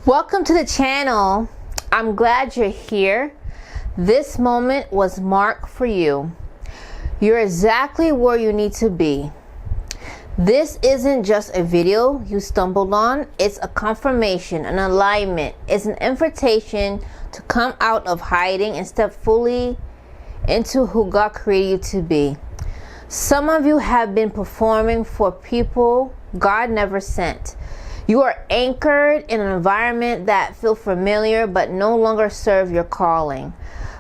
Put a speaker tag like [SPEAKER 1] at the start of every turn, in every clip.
[SPEAKER 1] Welcome to the channel. I'm glad you're here. This moment was marked for you. You're exactly where you need to be. This isn't just a video you stumbled on. It's a confirmation, an alignment. It's an invitation to come out of hiding and step fully into who God created you to be. Some of you have been performing for people God never sent. You are anchored in an environment that feels familiar but no longer serves your calling.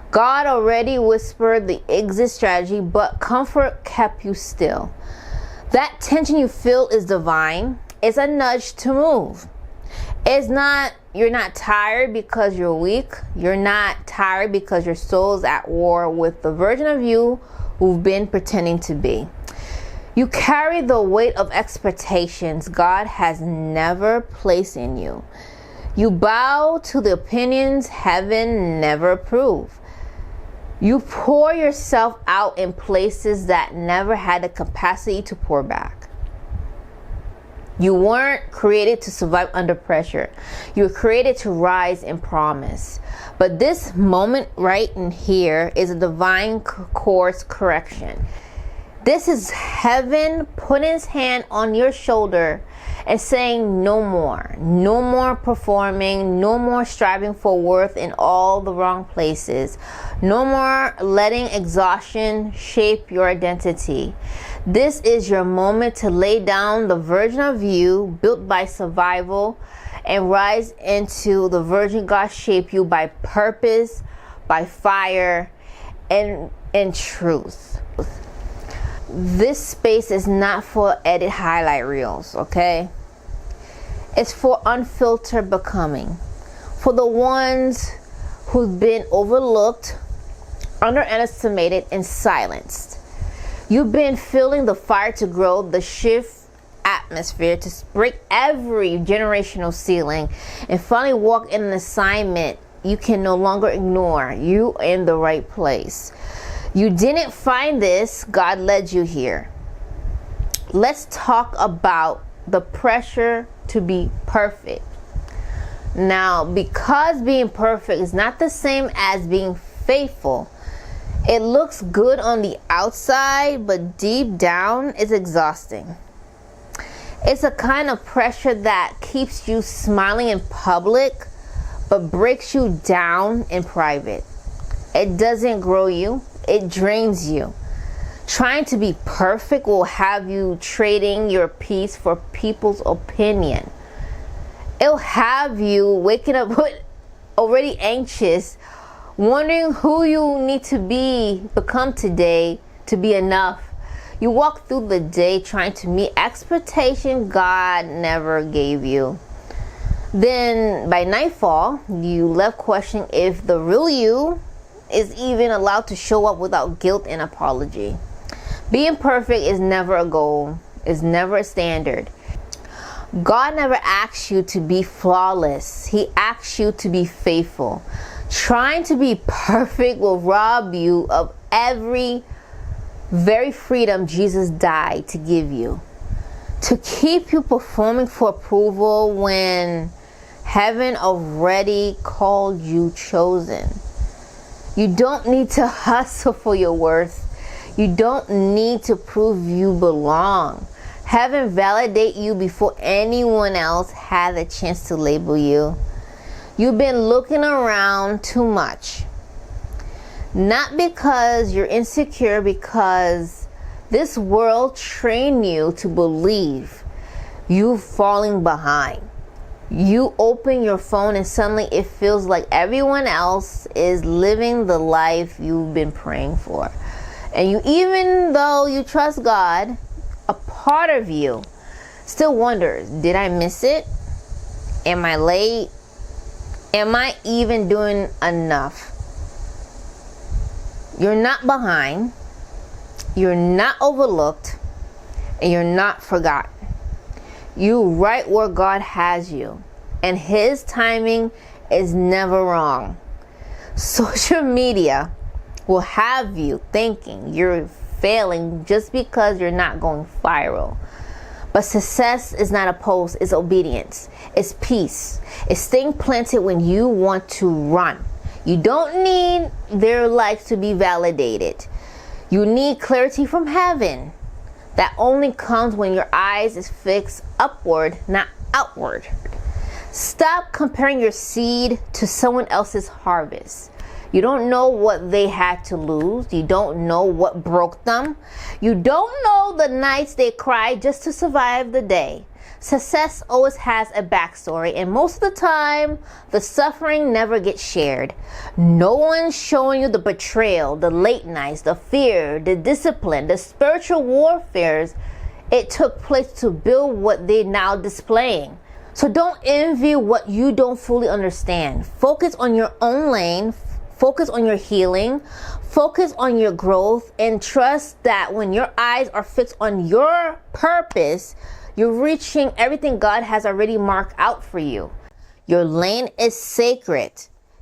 [SPEAKER 1] God already whispered the exit strategy, but comfort kept you still. That tension you feel is divine. It's a nudge to move. You're not tired because you're weak. You're not tired because your soul is at war with the version of you who've been pretending to be. You carry the weight of expectations God has never placed in you. You bow to the opinions heaven never approved. You pour yourself out in places that never had the capacity to pour back. You weren't created to survive under pressure. You were created to rise in promise. But this moment right in here is a divine course correction. This is heaven putting its hand on your shoulder and saying no more. No more performing. No more striving for worth in all the wrong places. No more letting exhaustion shape your identity. This is your moment to lay down the version of you built by survival and rise into the version God shaped you by purpose, by fire, and truth. This space is not for edit highlight reels, okay? It's for unfiltered becoming. For the ones who've been overlooked, underestimated, and silenced. You've been feeling the fire to grow, the shift atmosphere to break every generational ceiling and finally walk in an assignment you can no longer ignore. You are in the right place. You didn't find this, God led you here. Let's talk about the pressure to be perfect. Now, because being perfect is not the same as being faithful, it looks good on the outside, but deep down it's exhausting. It's a kind of pressure that keeps you smiling in public, but breaks you down in private. It doesn't grow you. It drains you. Trying to be perfect will have you trading your peace for people's opinion. It'll have you waking up already anxious, wondering who you need to become today to be enough. You walk through the day trying to meet expectations God never gave you. Then by nightfall, you left questioning if the real you is even allowed to show up without guilt and apology. Being perfect is never a goal, is never a standard. God never asks you to be flawless. He asks you to be faithful. Trying to be perfect will rob you of every very freedom Jesus died to give you. To keep you performing for approval when heaven already called you chosen. You don't need to hustle for your worth. You don't need to prove you belong. Heaven validate you before anyone else had a chance to label you. You've been looking around too much. Not because you're insecure, because this world trained you to believe you're falling behind. You open your phone and suddenly it feels like everyone else is living the life you've been praying for. And even though you trust God, a part of you still wonders, did I miss it? Am I late? Am I even doing enough? You're not behind. You're not overlooked. And you're not forgotten. You right where God has you. and His timing is never wrong. Social media will have you thinking you're failing just because you're not going viral. But success is not a post, it's obedience. It's peace. It's staying planted when you want to run. You don't need their likes to be validated. You need clarity from heaven. That only comes when your eyes is fixed upward, not outward. Stop comparing your seed to someone else's harvest. You don't know what they had to lose. You don't know what broke them. You don't know the nights they cried just to survive the day. Success always has a backstory, and most of the time, the suffering never gets shared. No one's showing you the betrayal, the late nights, the fear, the discipline, the spiritual warfares it took place to build what they're now displaying. So don't envy what you don't fully understand. Focus on your own lane. Focus on your healing, focus on your growth, and trust that when your eyes are fixed on your purpose, you're reaching everything God has already marked out for you. Your lane is sacred.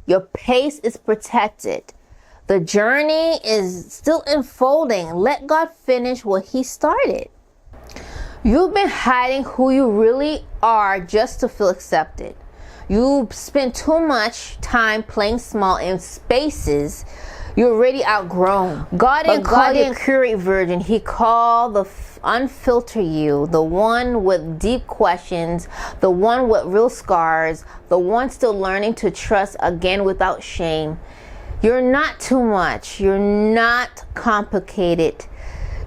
[SPEAKER 1] Your pace is protected. The journey is still unfolding. Let God finish what He started. You've been hiding who you really are just to feel accepted. You spend too much time playing small in spaces you're already outgrown. God didn't call you a curate virgin. He called the unfiltered you, the one with deep questions, the one with real scars, the one still learning to trust again without shame. You're not too much. You're not complicated.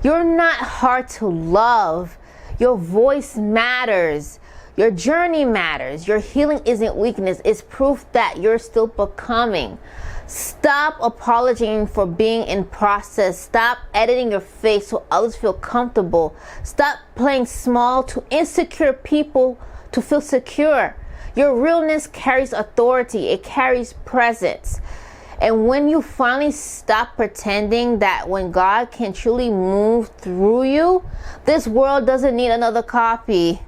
[SPEAKER 1] You're not hard to love. Your voice matters. Your journey matters. Your healing isn't weakness. It's proof that you're still becoming. Stop apologizing for being in process. Stop editing your face so others feel comfortable. Stop playing small to insecure people to feel secure. Your realness carries authority. It carries presence. And when you finally stop pretending that when God can truly move through you, this world doesn't need another copy.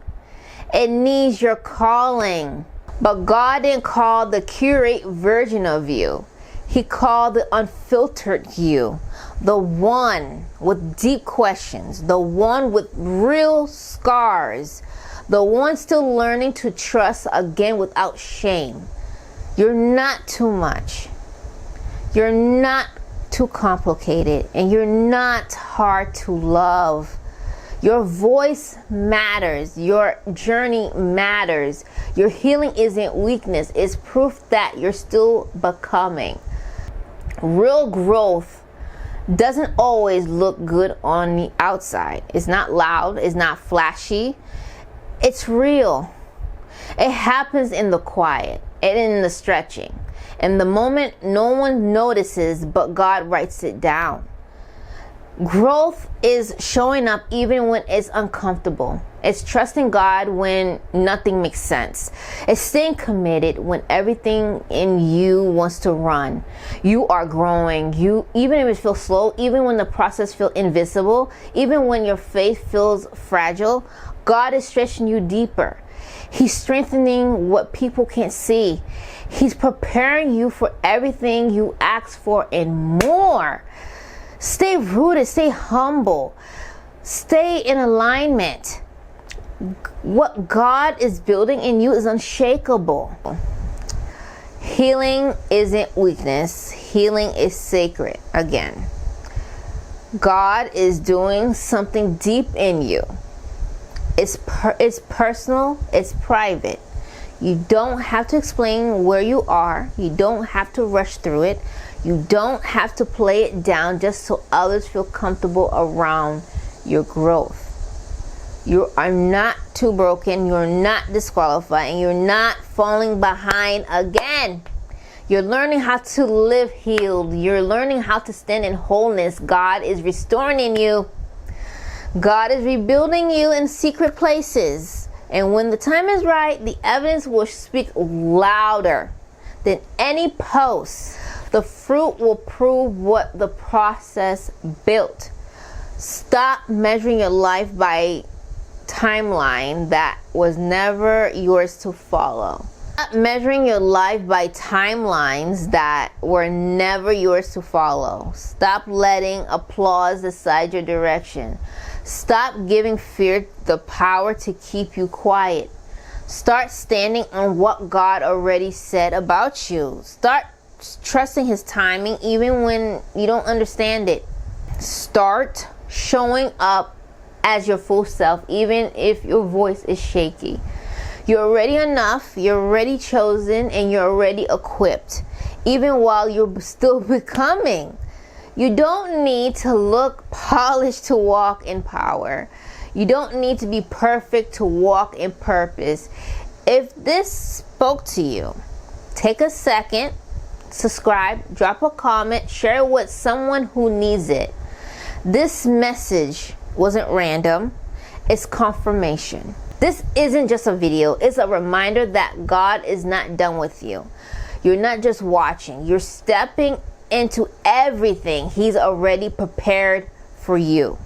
[SPEAKER 1] It needs your calling. But God didn't call the curate version of you. He called the unfiltered you. The one with deep questions. The one with real scars. The one still learning to trust again without shame. You're not too much. You're not too complicated. And you're not hard to love. Your voice matters. Your journey matters. Your healing isn't weakness. It's proof that you're still becoming. Real growth doesn't always look good on the outside. It's not loud. It's not flashy. It's real. It happens in the quiet and in the stretching. And the moment no one notices, but God writes it down. Growth is showing up even when it's uncomfortable. It's trusting God when nothing makes sense. It's staying committed when everything in you wants to run. You are growing. Even if it feels slow, even when the process feels invisible, even when your faith feels fragile, God is stretching you deeper. He's strengthening what people can't see. He's preparing you for everything you ask for and more. Stay rooted, stay humble, stay in alignment. What God is building in you is unshakable. Healing isn't weakness. Healing is sacred. Again, God is doing something deep in you. It's personal. It's private. You don't have to explain where you are. You don't have to rush through it. You don't have to play it down just so others feel comfortable around your growth. You are not too broken. You're not disqualified. And you're not falling behind again. You're learning how to live healed. You're learning how to stand in wholeness. God is restoring in you. God is rebuilding you in secret places. And when the time is right, the evidence will speak louder than any post. The fruit will prove what the process built. Stop measuring your life by timeline that was never yours to follow. Stop measuring your life by timelines that were never yours to follow. Stop letting applause decide your direction. Stop giving fear the power to keep you quiet. Start standing on what God already said about you. Start trusting His timing even when you don't understand it. Start showing up as your full self even if your voice is shaky. You're already enough, you're already chosen, and you're already equipped, even while you're still becoming. You don't need to look polished to walk in power. You don't need to be perfect to walk in purpose. If this spoke to you, take a second, subscribe, drop a comment, share it with someone who needs it. This message wasn't random, it's confirmation. This isn't just a video, it's a reminder that God is not done with you. You're not just watching, you're stepping into everything He's already prepared for you.